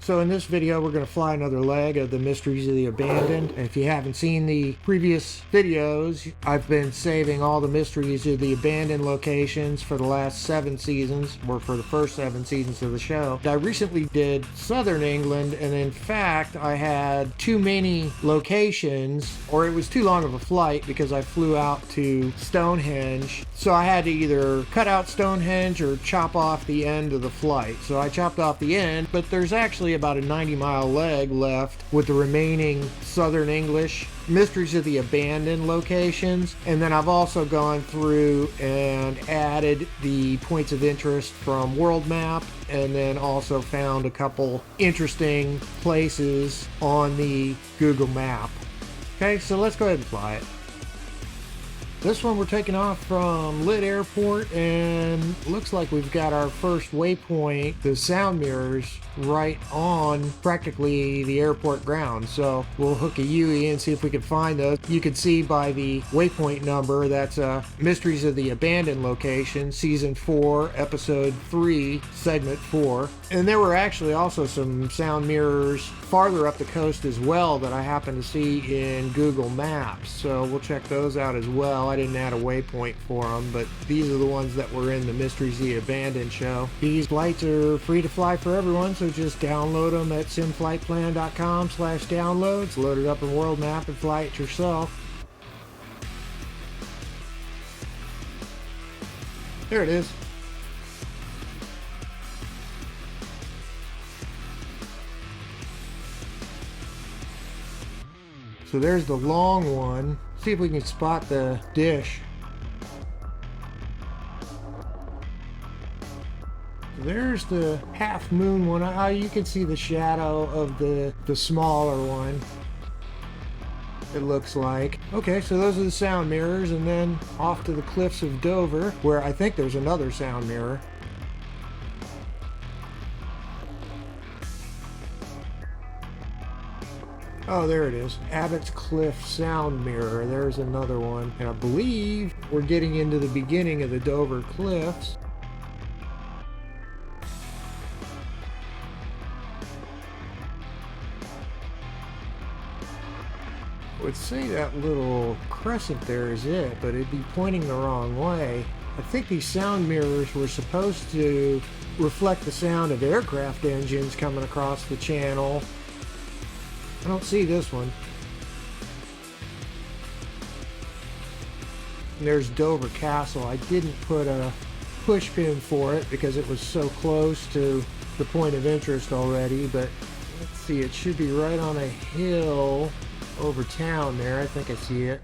So in this video, we're going to fly another leg of the Mysteries of the Abandoned. And if you haven't seen the previous videos, I've been saving all the Mysteries of the Abandoned locations for the last 7 seasons, or for the first 7 seasons of the show. I recently did Southern England, and in fact, I had too many locations, or it was too long of a flight because I flew out to Stonehenge. So I had to either cut out Stonehenge or chop off the end of the flight. So I chopped off the end, but there's actually about a 90-mile leg left with the remaining Southern English Mysteries of the Abandoned locations. And then I've also gone through and added the points of interest from World Map, and then also found a couple interesting places on the Google map. Okay, so let's go ahead and fly it. This one we're taking off from Lit Airport, and looks like we've got our first waypoint, the sound mirrors, right on practically the airport ground. So we'll hook a UE and see if we can find those. You can see by the waypoint number, that's Mysteries of the Abandoned location, Season 4, Episode 3, Segment 4. And there were actually also some sound mirrors farther up the coast as well that I happened to see in Google Maps. So we'll check those out as well. I didn't add a waypoint for them, but these are the ones that were in the Mysteries of the Abandoned show. These flights are free to fly for everyone, so just download them at simflightplan.com/downloads, load it up in World Map and fly it yourself. There it is. So there's the long one. See if we can spot the dish. There's the half moon one. You can see the shadow of the smaller one, it looks like. Okay, so those are the sound mirrors, and then off to the cliffs of Dover, where I think there's another sound mirror. Oh, there it is. Abbott's Cliff Sound Mirror. There's another one. And I believe we're getting into the beginning of the Dover Cliffs. I would say that little crescent there is it, but it'd be pointing the wrong way. I think these sound mirrors were supposed to reflect the sound of aircraft engines coming across the channel. I don't see this one. And there's Dover Castle. I didn't put a push pin for it because it was so close to the point of interest already, but let's see, it should be right on a hill over town there. I think I see it.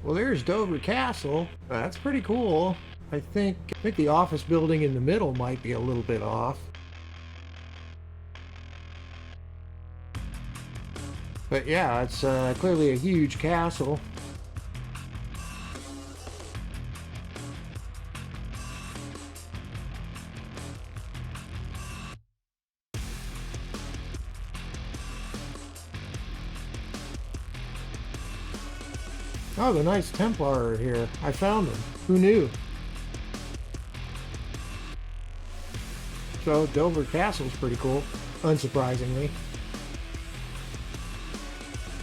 Well, there's Dover Castle. That's pretty cool. I think the office building in the middle might be a little bit off. But yeah, it's clearly a huge castle. Oh, the Knights Templar are here. I found them. Who knew? So Dover Castle's pretty cool, unsurprisingly.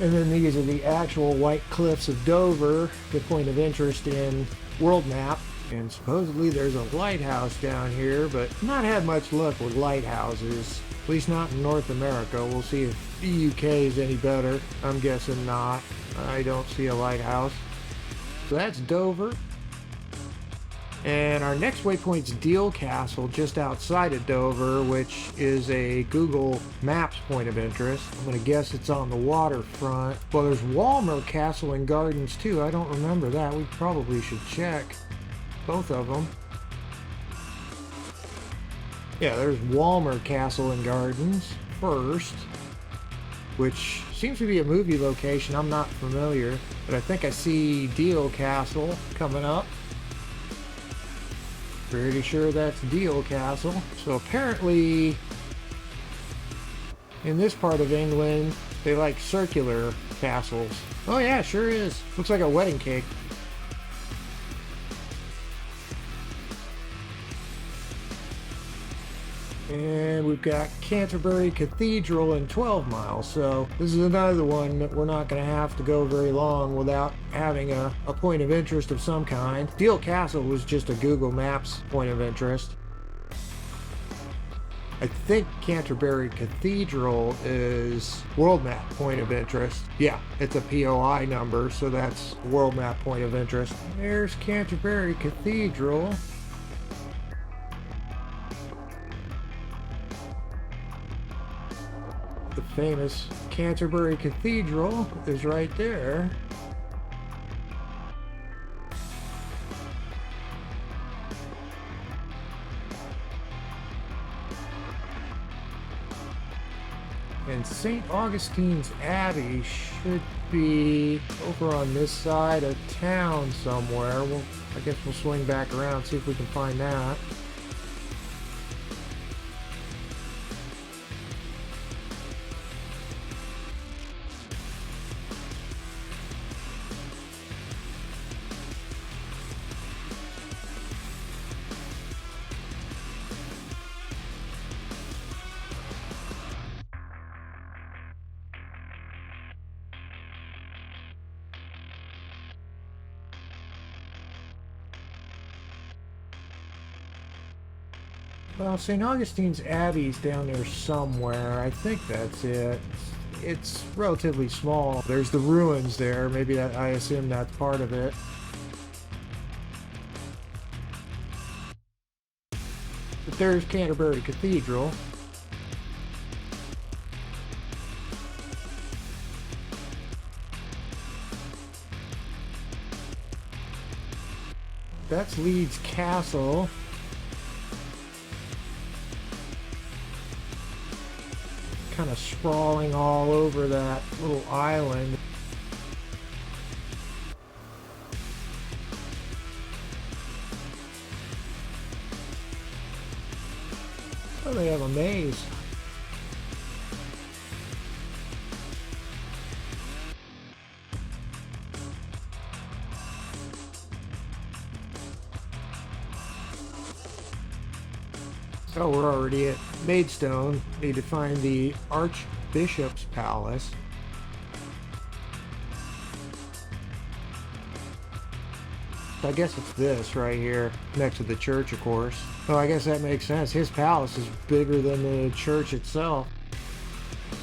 And then these are the actual White Cliffs of Dover, the point of interest in World Map. And supposedly there's a lighthouse down here, but not had much luck with lighthouses, at least not in North America. We'll see if the UK is any better. I'm guessing not. I don't see a lighthouse. So that's Dover. And our next waypoint's Deal Castle, just outside of Dover, which is a Google Maps point of interest. I'm going to guess it's on the waterfront. Well, there's Walmer Castle and Gardens too. I don't remember that. We probably should check both of them. Yeah, there's Walmer Castle and Gardens first, which seems to be a movie location. I'm not familiar, but I think I see Deal Castle coming up. Pretty sure that's Deal Castle. So apparently in this part of England they like circular castles. Oh yeah, sure is. Looks like a wedding cake. And we've got Canterbury Cathedral in 12 miles. So this is another one that we're not going to have to go very long without having a point of interest of some kind. Deal Castle was just a Google Maps point of interest. I think Canterbury Cathedral is World Map point of interest. Yeah, it's a POI number, so that's World Map point of interest. There's Canterbury Cathedral. The famous Canterbury Cathedral is right there. And St. Augustine's Abbey should be over on this side of town somewhere. Well, I guess we'll swing back around, see if we can find that. Well, St. Augustine's Abbey's down there somewhere. I think that's it. It's relatively small. There's the ruins there. Maybe that, I assume that's part of it. But there's Canterbury Cathedral. That's Leeds Castle. Kind of sprawling all over that little island. Oh, they have a maze. So we're already at Maidstone. Need to find the Archbishop's Palace. I guess it's this right here, next to the church, of course. Oh, I guess that makes sense. His palace is bigger than the church itself.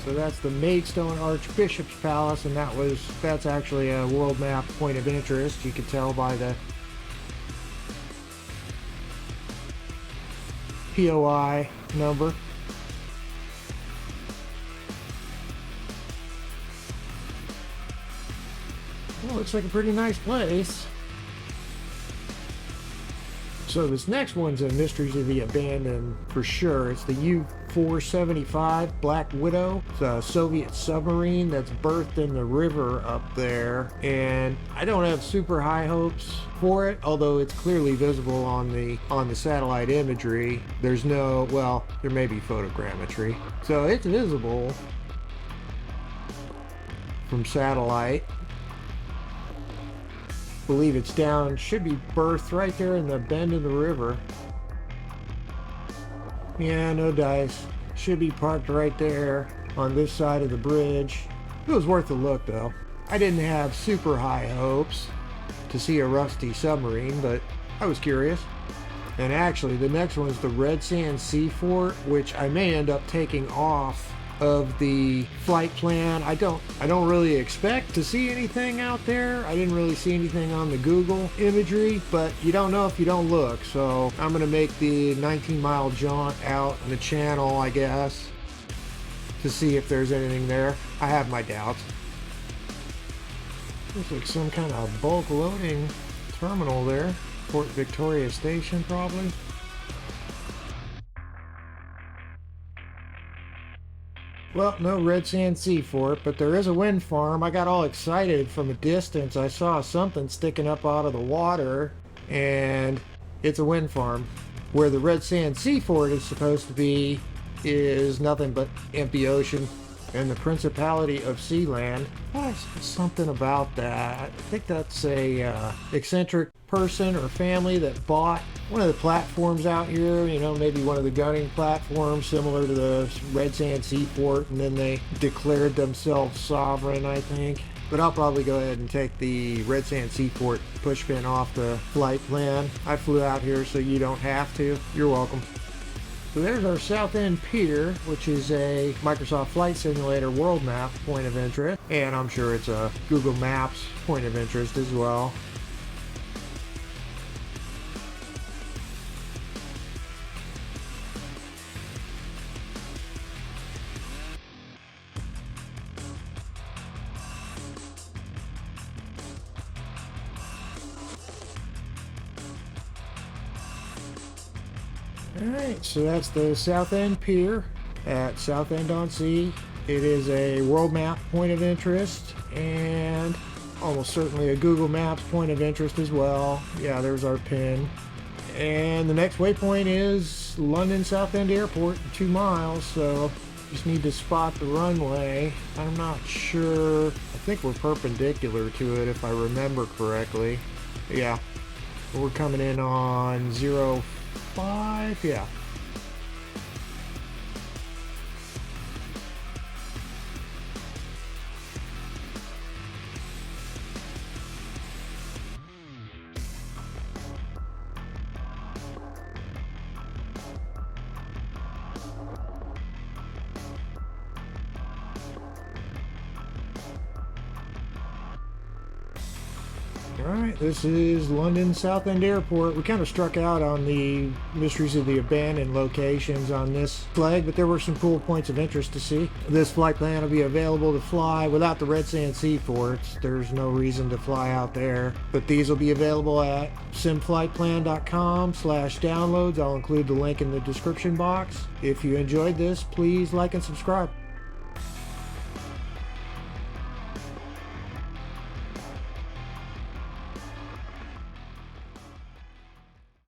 So that's the Maidstone Archbishop's Palace, and that's actually a world map point of interest. You can tell by the POI number. Well, looks like a pretty nice place. So this next one's a Mysteries of the Abandoned for sure. It's the U-475 Black Widow. It's a Soviet submarine that's berthed in the river up there. And I don't have super high hopes for it, although it's clearly visible on the satellite imagery. There's no, well, there may be photogrammetry. So it's visible from satellite. Believe it's down, should be berthed right there in the bend of the river. Yeah, no dice. Should be parked right there on this side of the bridge. It was worth a look though. I didn't have super high hopes to see a rusty submarine, but I was curious. And actually the next one is the Red Sand Sea Fort, which I may end up taking off of the flight plan. I don't really expect to see anything out there. I didn't really see anything on the Google imagery, but you don't know if you don't look. So I'm gonna make the 19-mile jaunt out in the channel, I guess, to see if there's anything there. I have my doubts. Looks like some kind of bulk loading terminal there. Port Victoria Station, probably. Well, no Red Sand Sea Fort, but there is a wind farm. I got all excited from a distance. I saw something sticking up out of the water, and it's a wind farm. Where the Red Sand Sea Fort is supposed to be is nothing but empty ocean and the Principality of Sealand. I saw something about that. I think that's a eccentric person or family that bought one of the platforms out here, you know, maybe one of the gunning platforms similar to the Red Sand Seaport, and then they declared themselves sovereign, I think. But I'll probably go ahead and take the Red Sand Seaport pushpin off the flight plan. I flew out here so you don't have to. You're welcome. So there's our South End Pier, which is a Microsoft Flight Simulator World Map point of interest. And I'm sure it's a Google Maps point of interest as well. Alright, so that's the South End Pier at Southend-on-Sea. It is a world map point of interest and almost certainly a Google Maps point of interest as well. Yeah, there's our pin. And the next waypoint is London Southend Airport, 2 miles, so just need to spot the runway. I'm not sure. I think we're perpendicular to it if I remember correctly. Yeah, we're coming in on 05, yeah. Alright, this is London Southend Airport. We kind of struck out on the mysteries of the abandoned locations on this flag, but there were some cool points of interest to see. This flight plan will be available to fly without the Red Sand Seaports. There's no reason to fly out there. But these will be available at simflightplan.com/downloads. I'll include the link in the description box. If you enjoyed this, please like and subscribe.